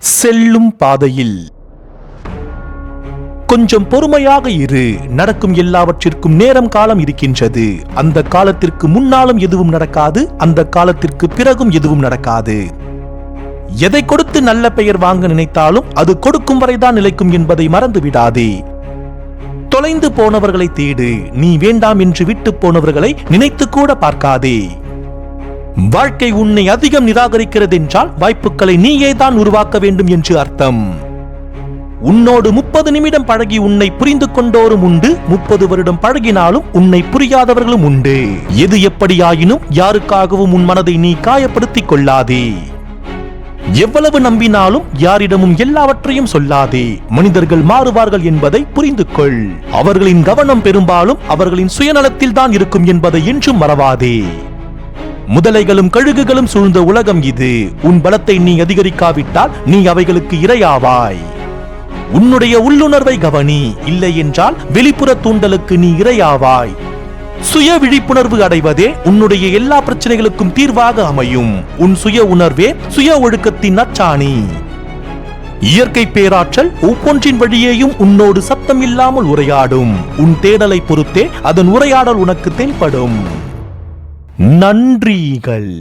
செல்லும் பாதையில் கொஞ்சம் பொறுமையாக இரு. நடக்கும் எல்லாவற்றிற்கும் நேரம் காலம் இருக்கின்றது. அந்த காலத்திற்கு முன்னாலும் எதுவும் நடக்காது, அந்த காலத்திற்கு பிறகும் எதுவும் நடக்காது. எதை கொடுத்து நல்ல பெயர் வாங்க நினைத்தாலும் அது கொடுக்கும் வரைதான் நிலைக்கும் என்பதை மறந்து விடாதே. தொலைந்து போனவர்களை தேடு, நீ வேண்டாம் என்று விட்டு போனவர்களை நினைத்து கூட பார்க்காதே. வாழ்க்கை உன்னை அதிகம் நிராகரிக்கிறது என்றால் வாய்ப்புகளை நீயே தான் உருவாக்க வேண்டும் என்று அர்த்தம். உன்னோடு 30 நிமிடம் பழகி உன்னை புரிந்து கொண்டோரும் உண்டு, 30 வருடம் பழகினாலும் உன்னை புரியாதவர்களும் உண்டு. எது எப்படியாயினும் யாருக்காகவும் உன் மனதை நீ காயப்படுத்திக் கொள்ளாதே. எவ்வளவு நம்பினாலும் யாரிடமும் எல்லாவற்றையும் சொல்லாதே. மனிதர்கள் மாறுவார்கள் என்பதை புரிந்து கொள். அவர்களின் கவனம் பெரும்பாலும் அவர்களின் சுயநலத்தில் தான் இருக்கும் என்பதை என்றும் மறவாதே. முதலைகளும் கழுகுகளும் சூழ்ந்த உலகம் இது. உன் பலத்தை நீ அதிகரிக்காவிட்டால் நீ அவைகளுக்கு இரையாவாய். உன்னுடைய உள்ளுணர்வை கவனி, இல்லை என்றால் வெளிப்புற தூண்டலுக்கு நீ இரையாவாய். சுய விழிப்புணர்வு அடைவதே உன்னுடைய எல்லா பிரச்சனைகளுக்கும் தீர்வாக அமையும். உன் சுய உணர்வே சுய ஒழுக்கத்தின் அச்சாணி. இயற்கை பேராற்றல் ஒவ்வொன்றின் வழியேயும் உன்னோடு சத்தம் இல்லாமல் உரையாடும். உன் தேடலை பொறுத்தே அதன் உரையாடல் உனக்கு தென்படும். நன்றிகள்.